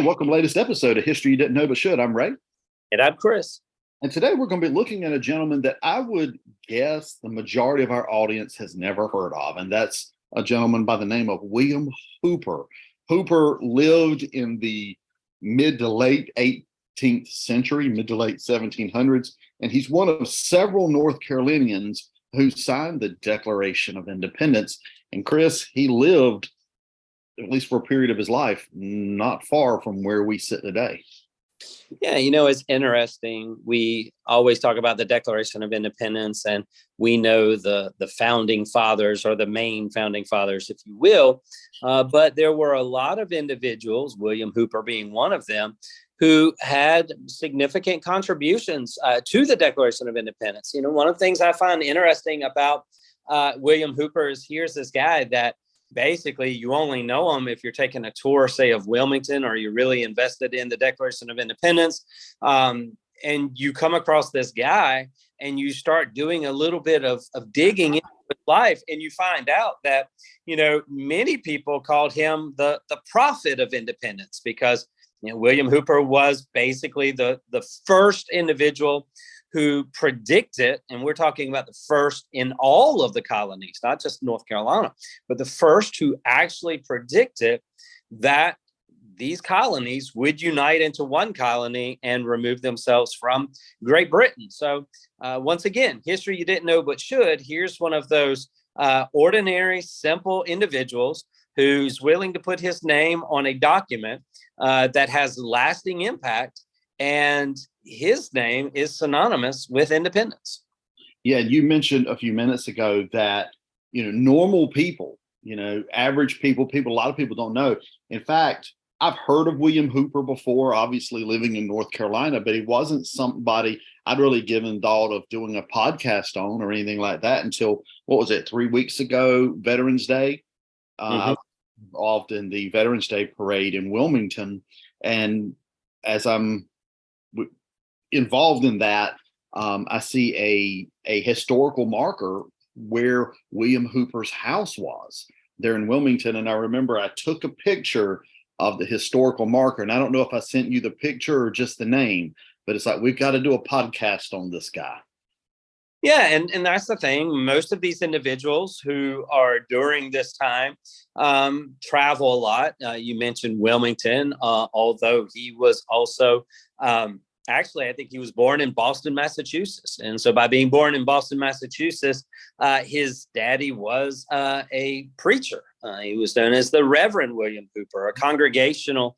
welcome to the latest episode of History You Didn't Know But Should. I'm Ray. And I'm Chris. And today we're going to be looking at a gentleman that I would guess the majority of our audience has never heard of. And that's a gentleman by the name of William Hooper. Hooper lived in the mid to late 18th century, mid to late 1700s. And he's one of several North Carolinians who signed the Declaration of Independence. And Chris, he lived, at least for a period of his life, not far from where we sit today. Yeah, it's interesting. We always talk about the Declaration of Independence, and we know the founding fathers, or the main founding fathers, if you will. But there were a lot of individuals, William Hooper being one of them, who had significant contributions to the Declaration of Independence. One of the things I find interesting about William Hooper is here's this guy that basically you only know him if you're taking a tour, say, of Wilmington, or you're really invested in the Declaration of Independence. And you come across this guy and you start doing a little bit of digging into his life, and you find out that, many people called him the prophet of independence, because William Hooper was basically the first individual who predicted, and we're talking about the first in all of the colonies, not just North Carolina, but the first who actually predicted that these colonies would unite into one colony and remove themselves from Great Britain. So once again, history you didn't know but should. Here's one of those ordinary, simple individuals who's willing to put his name on a document that has lasting impact, and his name is synonymous with independence. Yeah, you mentioned a few minutes ago that, normal people, average people, a lot of people don't know. In fact, I've heard of William Hooper before, obviously living in North Carolina, but he wasn't somebody I'd really given thought of doing a podcast on or anything like that until, 3 weeks ago, Veterans Day. I was involved in the Veterans Day parade in Wilmington. And as I'm involved in that, I see a historical marker where William Hooper's house was there in Wilmington. And I remember I took a picture of the historical marker, and I don't know if I sent you the picture or just the name, but it's like, we've got to do a podcast on this guy. Yeah, and that's the thing. Most of these individuals who are during this time travel a lot. You mentioned Wilmington, although he was also actually, I think he was born in Boston, Massachusetts. And so by being born in Boston, Massachusetts, his daddy was a preacher. He was known as the Reverend William Hooper, a congregational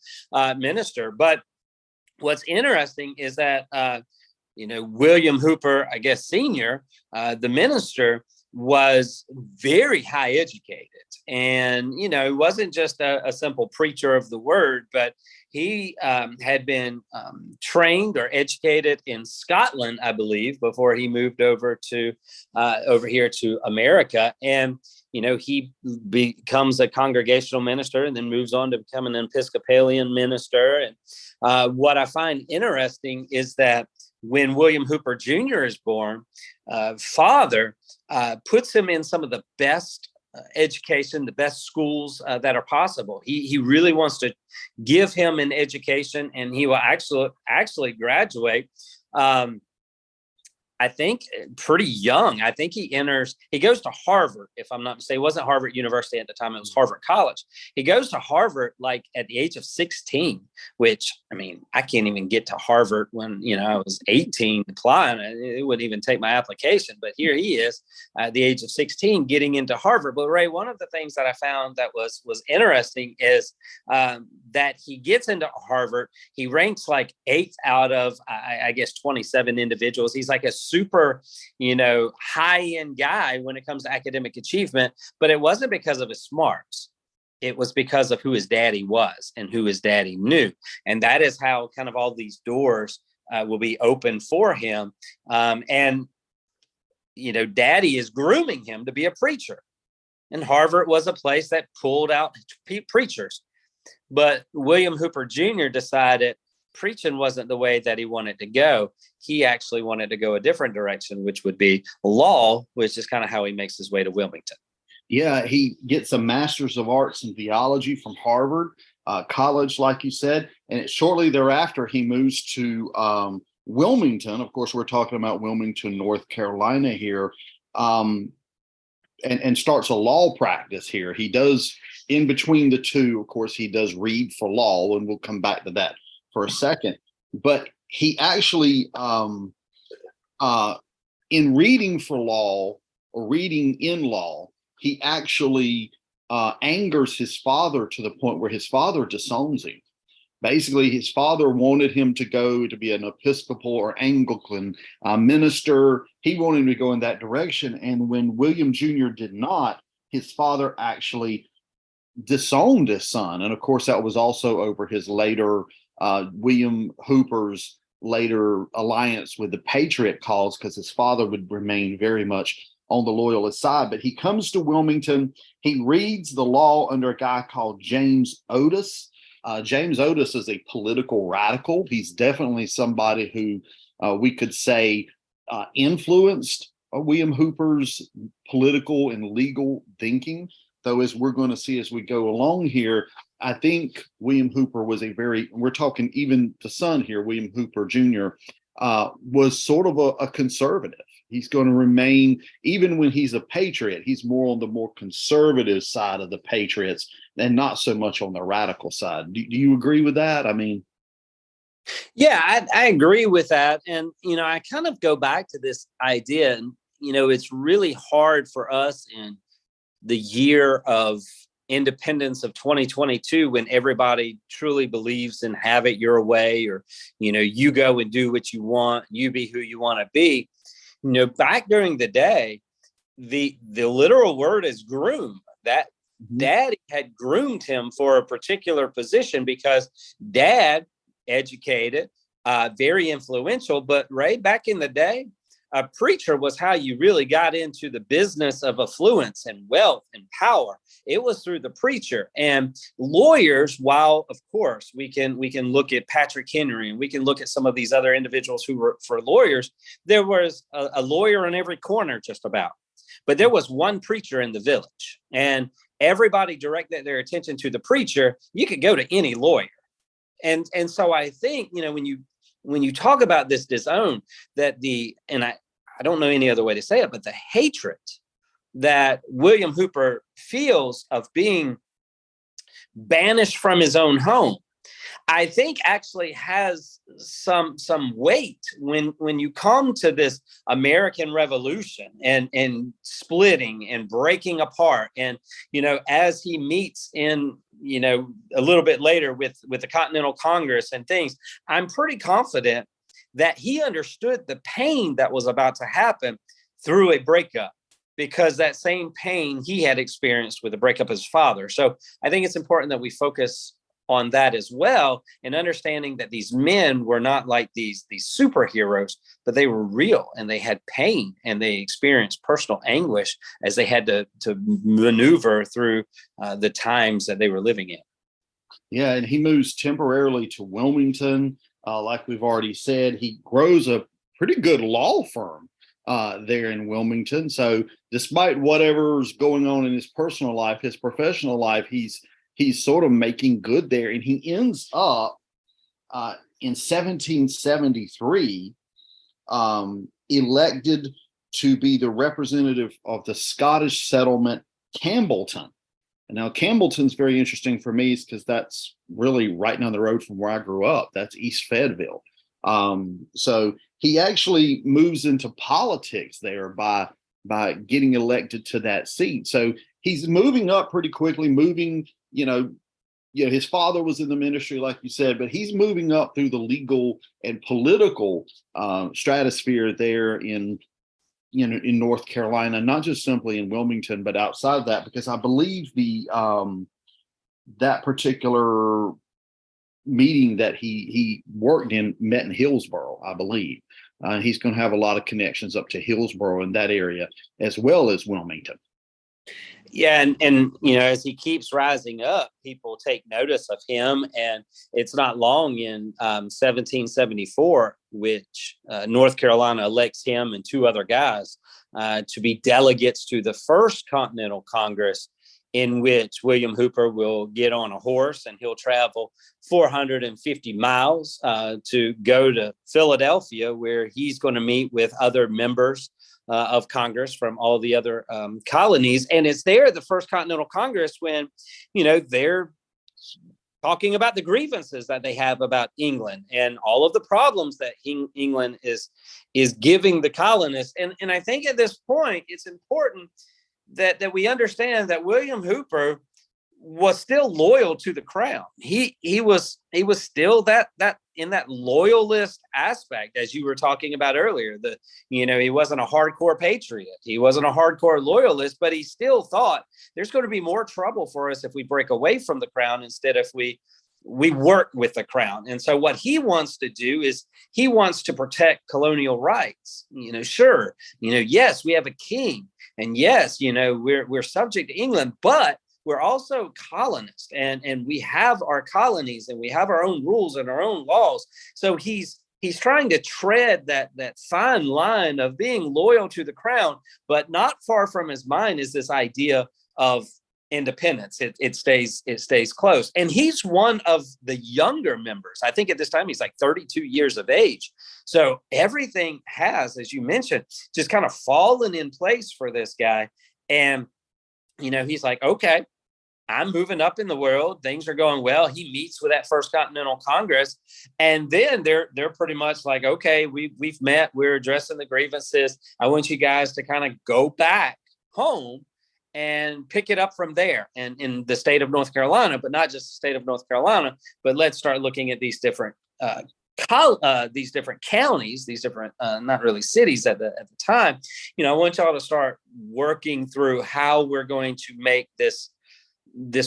minister. But what's interesting is that, William Hooper, I guess, Sr., the minister, was very high educated. And, he wasn't just a simple preacher of the word, but he had been trained or educated in Scotland, I believe, before he moved over here to America. And, he becomes a congregational minister and then moves on to become an Episcopalian minister. And what I find interesting is that when William Hooper Jr. is born, father puts him in some of the best education, the best schools that are possible. He really wants to give him an education, and he will actually graduate. I think pretty young. I think he goes to Harvard, if I'm not mistaken. It wasn't Harvard University at the time. It was Harvard College. He goes to Harvard like at the age of 16, which, I can't even get to Harvard when, I was 18 applying. It wouldn't even take my application. But here he is at the age of 16 getting into Harvard. But Ray, one of the things that I found that was interesting is that he gets into Harvard. He ranks like 8th out of, I guess, 27 individuals. He's like a super, high-end guy when it comes to academic achievement, but it wasn't because of his smarts. It was because of who his daddy was and who his daddy knew. And that is how kind of all these doors will be open for him. And daddy is grooming him to be a preacher. And Harvard was a place that pulled out preachers. But William Hooper Jr. decided preaching wasn't the way that he wanted to go. He actually wanted to go a different direction, which would be law, which is kind of how he makes his way to Wilmington. Yeah, he gets a master's of arts in theology from Harvard College, like you said. And shortly thereafter, he moves to Wilmington. Of course, we're talking about Wilmington, North Carolina here, and starts a law practice here. He does, in between the two, of course, he does read for law, and we'll come back to that for a second. But he actually, in reading for law or reading in law, he actually angers his father to the point where his father disowns him. Basically, his father wanted him to go to be an Episcopal or Anglican minister. He wanted him to go in that direction. And when William Jr. did not, his father actually disowned his son. And of course, that was also over his later, William Hooper's later alliance with the Patriot cause, because his father would remain very much on the loyalist side. But he comes to Wilmington. He reads the law under a guy called James Otis. James Otis is a political radical. He's definitely somebody who we could say influenced William Hooper's political and legal thinking. Though, as we're going to see as we go along here, I think William Hooper was we're talking even the son here, William Hooper Jr., was sort of a conservative. He's going to remain, even when he's a patriot, he's more on the more conservative side of the Patriots and not so much on the radical side. Do you agree with that? I mean, yeah, I agree with that. And, I kind of go back to this idea, and, it's really hard for us in the year of independence of 2022, when everybody truly believes in have it your way, or, you go and do what you want, you be who you want to be. Back during the day, the literal word is groom. That daddy had groomed him for a particular position because dad, educated, very influential. But Ray, back in the day, a preacher was how you really got into the business of affluence and wealth and power. It was through the preacher. And lawyers, while of course we can look at Patrick Henry, and we can look at some of these other individuals who were for lawyers, there was a lawyer in every corner just about. But there was one preacher in the village, and everybody directed their attention to the preacher. You could go to any lawyer. And so I think, when you talk about this disown, that I don't know any other way to say it, but the hatred that William Hooper feels of being banished from his own home, I think actually has some weight when you come to this American Revolution and splitting and breaking apart. And, as he meets in, a little bit later with the Continental Congress and things, I'm pretty confident that he understood the pain that was about to happen through a breakup, because that same pain he had experienced with the breakup of his father. So I think it's important that we focus on that as well, and understanding that these men were not like these superheroes, but they were real, and they had pain, and they experienced personal anguish as they had to maneuver through the times that they were living in. Yeah, and he moves temporarily to Wilmington. Like we've already said, he grows a pretty good law firm there in Wilmington. So despite whatever's going on in his personal life, his professional life, he's sort of making good there. And he ends up in 1773 elected to be the representative of the Scottish settlement Campbellton. And now Campbellton's very interesting for me, because that's really right down the road from where I grew up. That's East Fayetteville. So he actually moves into politics there by getting elected to that seat. So he's moving up pretty quickly, his father was in the ministry, like you said, but he's moving up through the legal and political stratosphere there in North Carolina, not just simply in Wilmington, but outside of that, because I believe that particular meeting that he worked in met in Hillsborough, I believe. He's going to have a lot of connections up to Hillsborough in that area, as well as Wilmington. Yeah, and as he keeps rising up, people take notice of him, and it's not long in 1774, which North Carolina elects him and two other guys to be delegates to the first Continental Congress in which William Hooper will get on a horse and he'll travel 450 miles to go to Philadelphia, where he's going to meet with other members of Congress from all the other colonies. And it's there, the First Continental Congress, when, they're talking about the grievances that they have about England and all of the problems that England is giving the colonists. And I think at this point, it's important that we understand that William Hooper was still loyal to the crown. He was still that in that loyalist aspect, as you were talking about earlier. He wasn't a hardcore patriot. He wasn't a hardcore loyalist, but he still thought there's going to be more trouble for us if we break away from the crown instead if we work with the crown. And so what he wants to do is he wants to protect colonial rights. Yes, we have a king, and yes, we're subject to England, but we're also colonists, and we have our colonies, and we have our own rules and our own laws. So he's trying to tread that fine line of being loyal to the crown, but not far from his mind is this idea of independence. It stays close. And he's one of the younger members. I think at this time he's like 32 years of age. So everything has, as you mentioned, just kind of fallen in place for this guy. And he's like, okay, I'm moving up in the world. Things are going well. He meets with that First Continental Congress. And then they're pretty much like, okay, we've met. We're addressing the grievances. I want you guys to kind of go back home and pick it up from there. And in the state of North Carolina, but not just the state of North Carolina, but let's start looking at these different these different counties, these different not really cities at the time. I want y'all to start working through how we're going to make this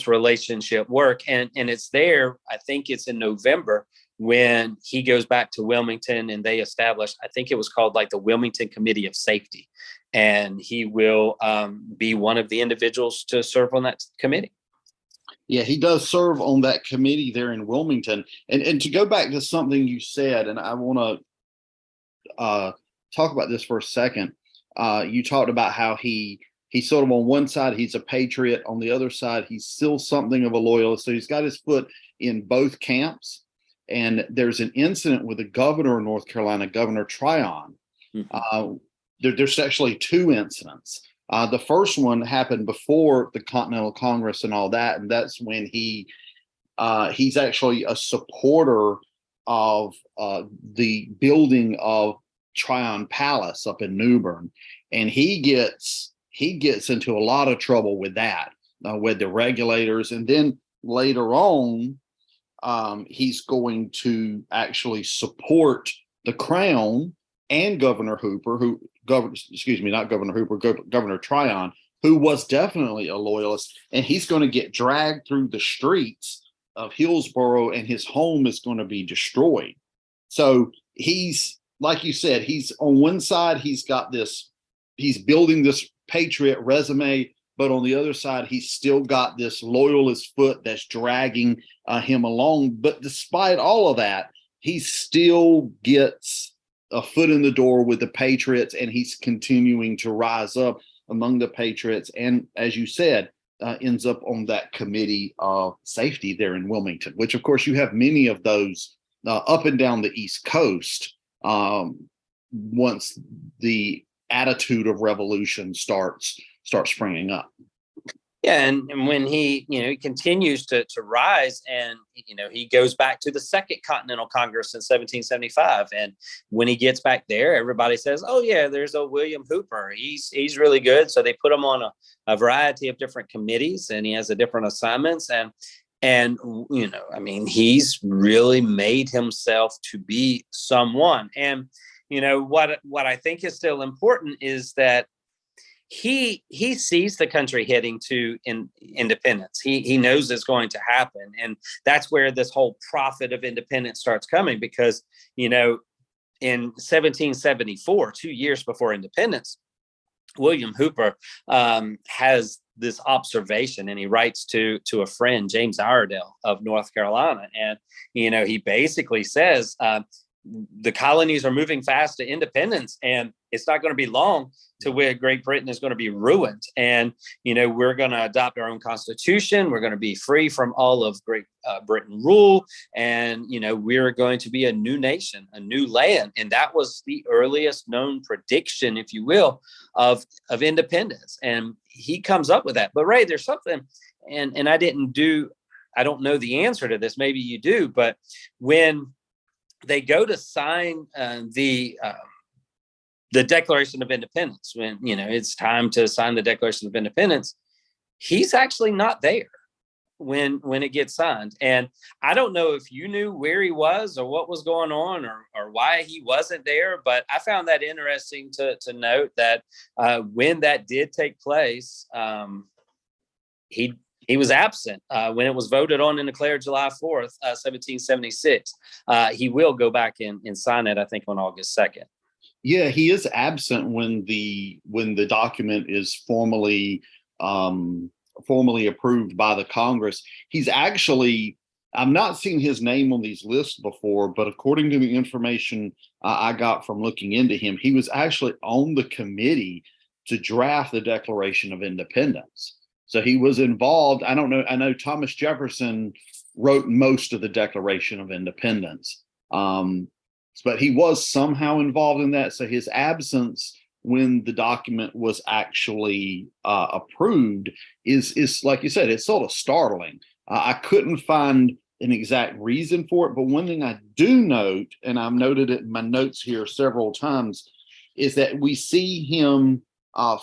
relationship work. And it's there, I think it's in November, when he goes back to Wilmington and they establish, I think it was called like the Wilmington Committee of Safety. And he will be one of the individuals to serve on that committee. Yeah, he does serve on that committee there in Wilmington. And to go back to something you said, and I want to talk about this for a second. You talked about how he's sort of on one side, he's a patriot. On the other side, he's still something of a loyalist. So he's got his foot in both camps. And there's an incident with the governor of North Carolina, Governor Tryon. Mm-hmm. There's actually two incidents. The first one happened before the Continental Congress and all that. And that's when he's actually a supporter of the building of Tryon Palace up in New Bern. And he gets into a lot of trouble with that, with the regulators. And then later on, he's going to actually support the crown and Governor Hooper, Governor Tryon, who was definitely a loyalist. And he's going to get dragged through the streets of Hillsborough, and his home is going to be destroyed. So he's, like you said, he's on one side, he's building this patriot resume, but on the other side, he's still got this loyalist foot that's dragging him along. But despite all of that, he still gets a foot in the door with the Patriots, and he's continuing to rise up among the Patriots. And as you said, ends up on that committee of safety there in Wilmington, which of course you have many of those up and down the East Coast once the attitude of revolution starts springing up. Yeah, and when he continues to rise, and he goes back to the Second Continental Congress in 1775, and when he gets back there, everybody says, "Oh yeah, there's a William Hooper. He's really good." So they put him on a variety of different committees, and he has different assignments, and he's really made himself to be someone. And what I think is still important is that he sees the country heading to independence. He knows it's going to happen. And that's where this whole prophet of independence starts coming, because, in 1774, 2 years before independence, William Hooper has this observation, and he writes to a friend, James Iredell of North Carolina. And, he basically says, the colonies are moving fast to independence, and it's not going to be long to where Great Britain is going to be ruined. And, we're going to adopt our own constitution. We're going to be free from all of Great Britain rule. And, we're going to be a new nation, a new land. And that was the earliest known prediction, if you will, of independence. And he comes up with that. But Ray, there's something, and I don't know the answer to this. Maybe you do, but when they go to sign the Declaration of Independence, when it's time to sign the Declaration of Independence, he's actually not there when it gets signed. And I don't know if you knew where he was or what was going on or why he wasn't there, but I found that interesting to note that when that did take place, he was absent when it was voted on and declared July 4th, 1776. He will go back and sign it, I think, on August 2nd. Yeah, he is absent when the document is formally approved by the Congress. He's actually, I've not seen his name on these lists before, but according to the information I got from looking into him, he was actually on the committee to draft the Declaration of Independence. So he was involved. I don't know. I know Thomas Jefferson wrote most of the Declaration of Independence, but he was somehow involved in that. So his absence when the document was actually approved is like you said, it's sort of startling. I couldn't find an exact reason for it, but one thing I do note, and I've noted it in my notes here several times, is that we see him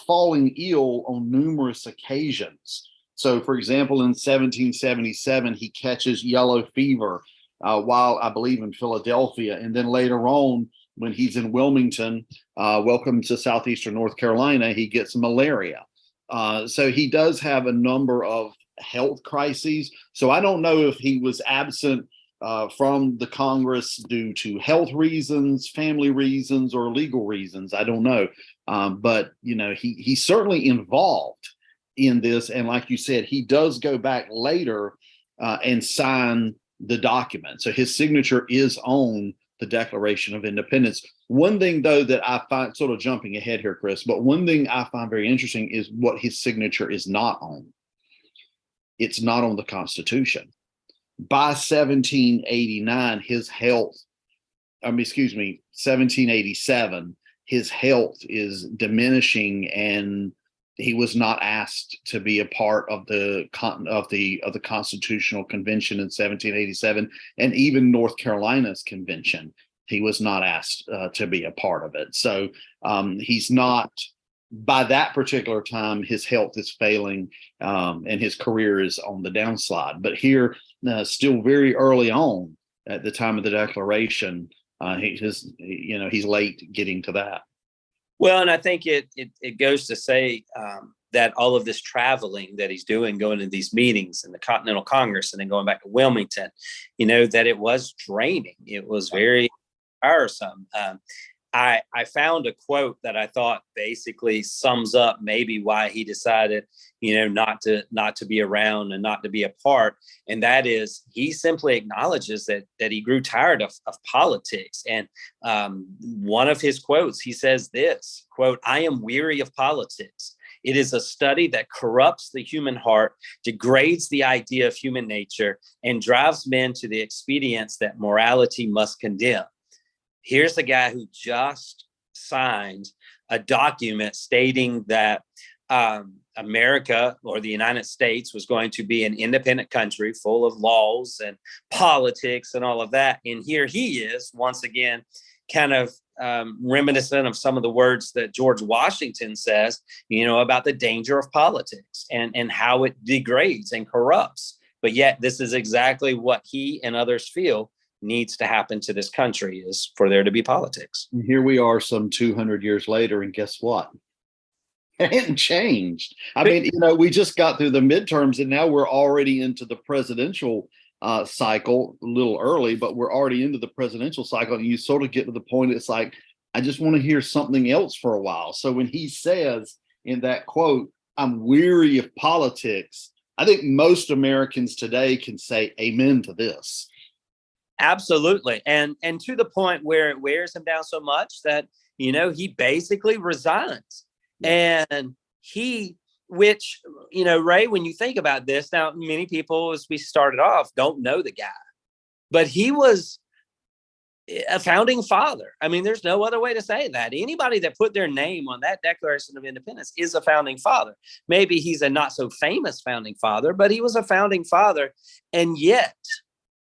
falling ill on numerous occasions. So, for example, in 1777, he catches yellow fever while, I believe, in Philadelphia. And then later on, when he's in Wilmington, welcome to southeastern North Carolina, he gets malaria. So he does have a number of health crises. So I don't know if he was absent from the Congress due to health reasons, family reasons, or legal reasons. I don't know. But, he's certainly involved in this. And like you said, he does go back later and sign the document. So his signature is on the Declaration of Independence. One thing, though, that I find, sort of jumping ahead here, Chris, but one thing I find very interesting is what his signature is not on. It's not on the Constitution. By 1789, his health, 1787, his health is diminishing, and he was not asked to be a part of the Constitutional Convention in 1787, and even North Carolina's convention. He was not asked to be a part of it. So he's not. By that particular time, his health is failing, and his career is on the downslide. But here, still very early on, at the time of the Declaration, he's late getting to that. Well, and I think it goes to say that all of this traveling that he's doing, going to these meetings in the Continental Congress and then going back to Wilmington, that it was draining. It was very tiresome. I found a quote that I thought basically sums up maybe why he decided, not to be around and not to be a part. And that is, he simply acknowledges that he grew tired of politics. And one of his quotes, he says this, quote, "I am weary of politics. It is a study that corrupts the human heart, degrades the idea of human nature, and drives men to the expedients that morality must condemn." Here's a guy who just signed a document stating that America, or the United States, was going to be an independent country full of laws and politics and all of that. And here he is, once again, kind of reminiscent of some of the words that George Washington says, about the danger of politics and how it degrades and corrupts. But yet this is exactly what he and others feel needs to happen to this country, is for there to be politics. And here we are some 200 years later, and guess what? It hadn't changed. I mean, we just got through the midterms, and now we're already into the presidential cycle, a little early, but we're already into the presidential cycle. And you sort of get to the point, it's like, I just want to hear something else for a while. So when he says in that quote, "I'm weary of politics," I think most Americans today can say amen to this. Absolutely. And to the point where it wears him down so much that, he basically resigns. Yeah. And which, Ray, when you think about this, now many people, as we started off, don't know the guy, but he was a founding father. I mean, there's no other way to say that. Anybody that put their name on that Declaration of Independence is a founding father. Maybe he's a not so famous founding father, but he was a founding father. And yet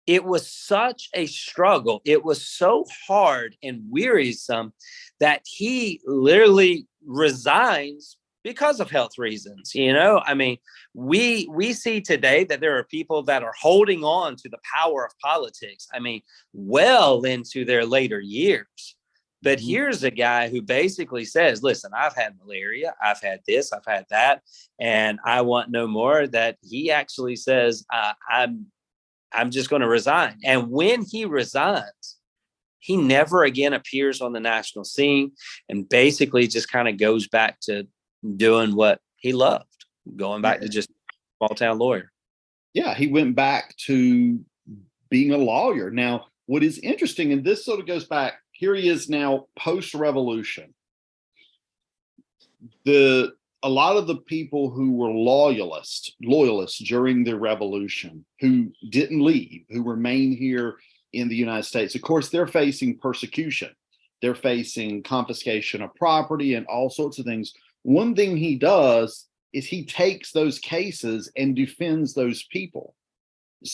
it was such a struggle. It was so hard and wearisome that he literally resigns because of health reasons. I mean, we see today that there are people that are holding on to the power of politics. I mean, well into their later years. But here's a guy who basically says, listen, I've had malaria, I've had this, I've had that, and I want no more. That he actually says, I'm just going to resign. And when he resigns, he never again appears on the national scene, and basically just kind of goes back to doing what he loved, going back to just small town lawyer. Yeah, he went back to being a lawyer. Now, what is interesting, and this sort of goes back, here he is now post-revolution. A lot of the people who were loyalists during the revolution, who didn't leave, who remained here in the United States, of course, they're facing persecution. They're facing confiscation of property and all sorts of things. One thing he does is he takes those cases and defends those people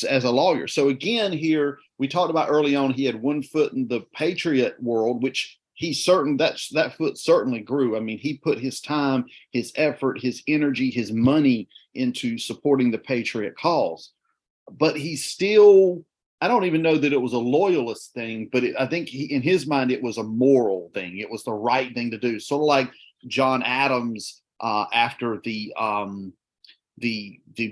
as a lawyer. So again, here we talked about early on, he had one foot in the Patriot world, which that foot certainly grew. I mean, he put his time, his effort, his energy, his money into supporting the Patriot cause. But he's still, I don't even know that it was a loyalist thing, but I think in his mind, it was a moral thing. It was the right thing to do. Sort of like John Adams after the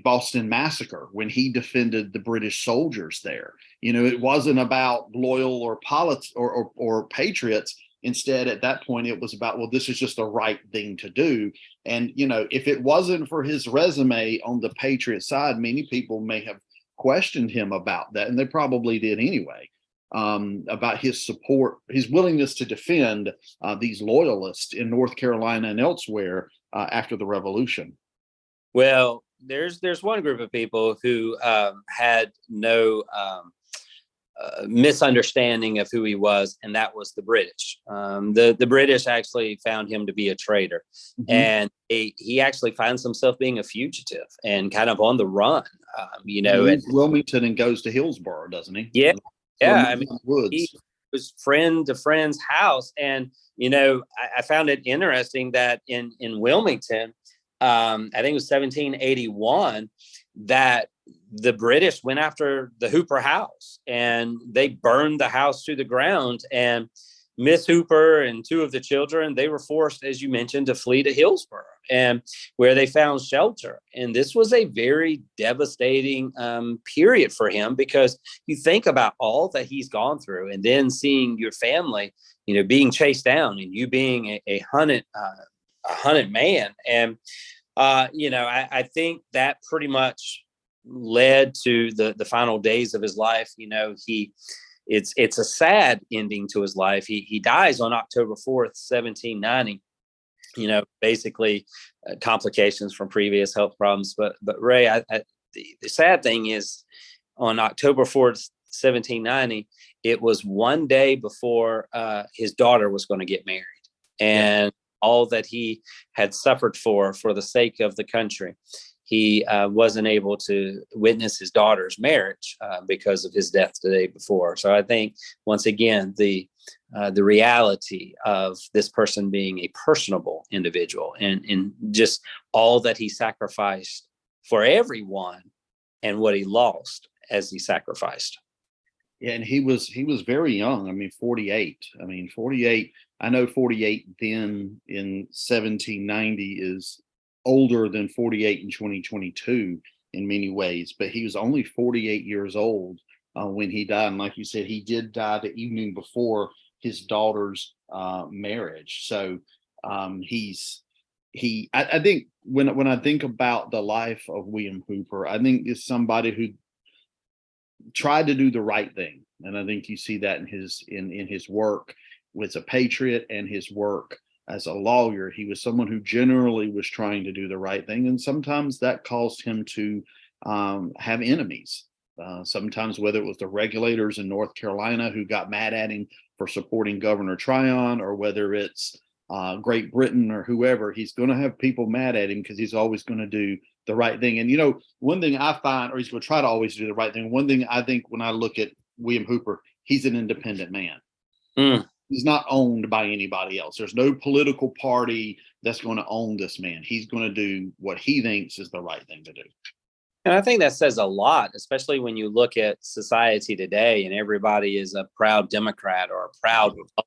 Boston Massacre, when he defended the British soldiers there. It wasn't about loyal or patriots. Instead, at that point, it was about, well, this is just the right thing to do. And, if it wasn't for his resume on the Patriot side, many people may have questioned him about that. And they probably did anyway, about his support, his willingness to defend these loyalists in North Carolina and elsewhere after the revolution. Well, there's one group of people who had no misunderstanding of who he was, and that was the British. The British actually found him to be a traitor, and he actually finds himself being a fugitive and kind of on the run. He leaves Wilmington and goes to Hillsborough, doesn't he? Yeah. I mean, he was friend to friend's house, and I found it interesting that in Wilmington, I think it was 1781, that the British went after the Hooper house and they burned the house to the ground. And Miss Hooper and two of the children, they were forced, as you mentioned, to flee to Hillsborough, and where they found shelter. And this was a very devastating period for him, because you think about all that he's gone through, and then seeing your family, being chased down, and you being a hunted man. And I think that pretty much led to the final days of his life. It's a sad ending to his life. He dies on October 4th, 1790. Basically complications from previous health problems. But Ray, the sad thing is, on October 4th, 1790, it was one day before his daughter was going to get married, and all that he had suffered for the sake of the country. He wasn't able to witness his daughter's marriage because of his death the day before. So I think, once again, the reality of this person being a personable individual, and just all that he sacrificed for everyone, and what he lost as he sacrificed. Yeah, and he was very young. I mean, 48. I know 48 then in 1790 is older than 48 in 2022 in many ways, but he was only 48 years old when he died. And like you said, he did die the evening before his daughter's marriage. So I think when I think about the life of William Hooper, I think it's somebody who tried to do the right thing. And I think you see that in his work as a patriot and his work as a lawyer. He was someone who generally was trying to do the right thing, and sometimes that caused him to have enemies. Sometimes, whether it was the regulators in North Carolina who got mad at him for supporting Governor Tryon, or whether it's Great Britain or whoever, he's going to have people mad at him because he's always going to do the right thing. And, one thing I find, or he's going to try to always do the right thing. One thing I think when I look at William Hooper, he's an independent man. He's not owned by anybody else. There's no political party that's going to own this man. He's going to do what he thinks is the right thing to do. And I think that says a lot, especially when you look at society today and everybody is a proud Democrat or a proud Republican.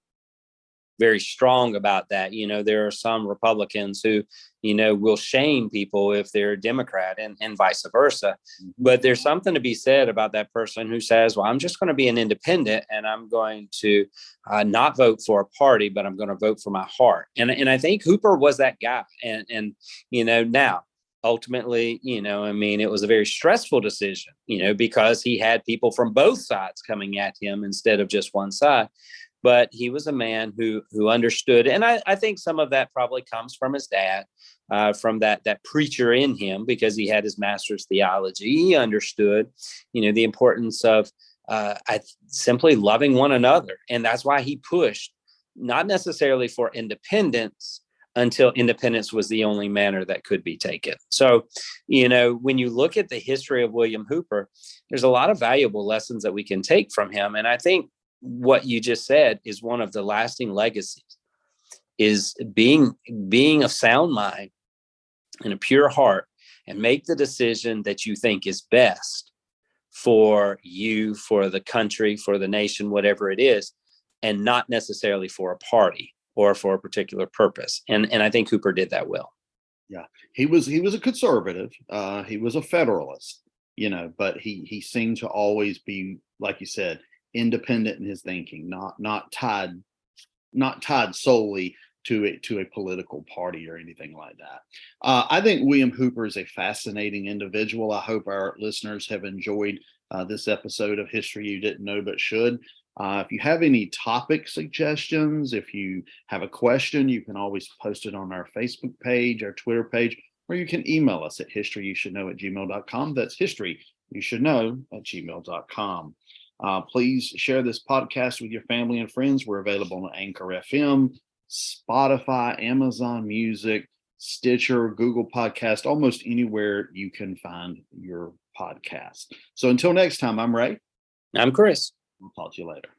Very strong about that. There are some Republicans who, will shame people if they're a Democrat and vice versa. But there's something to be said about that person who says, well, I'm just going to be an independent and I'm going to not vote for a party, but I'm going to vote for my heart. And I think Hooper was that guy. And now, ultimately, it was a very stressful decision, because he had people from both sides coming at him instead of just one side. But he was a man who understood. And I think some of that probably comes from his dad, from that preacher in him, because he had his master's theology. He understood, the importance of simply loving one another. And that's why he pushed not necessarily for independence until independence was the only manner that could be taken. So, when you look at the history of William Hooper, there's a lot of valuable lessons that we can take from him. And I think what you just said is one of the lasting legacies, is being of sound mind and a pure heart, and make the decision that you think is best for you, for the country, for the nation, whatever it is, and not necessarily for a party or for a particular purpose. And I think Hooper did that well. Yeah, he was a conservative. He was a Federalist, but he seemed to always be, like you said, independent in his thinking, not tied solely to a political party or anything like that. I think William Hooper is a fascinating individual. I hope our listeners have enjoyed this episode of History You Didn't Know But Should. If you have any topic suggestions, if you have a question, you can always post it on our Facebook page, our Twitter page, or you can email us at historyyousshouldknow@gmail.com. That's historyyousshouldknow@gmail.com. Please share this podcast with your family and friends. We're available on Anchor FM, Spotify, Amazon Music, Stitcher, Google Podcast, almost anywhere you can find your podcast. So until next time, I'm Ray. I'm Chris. I'll talk to you later.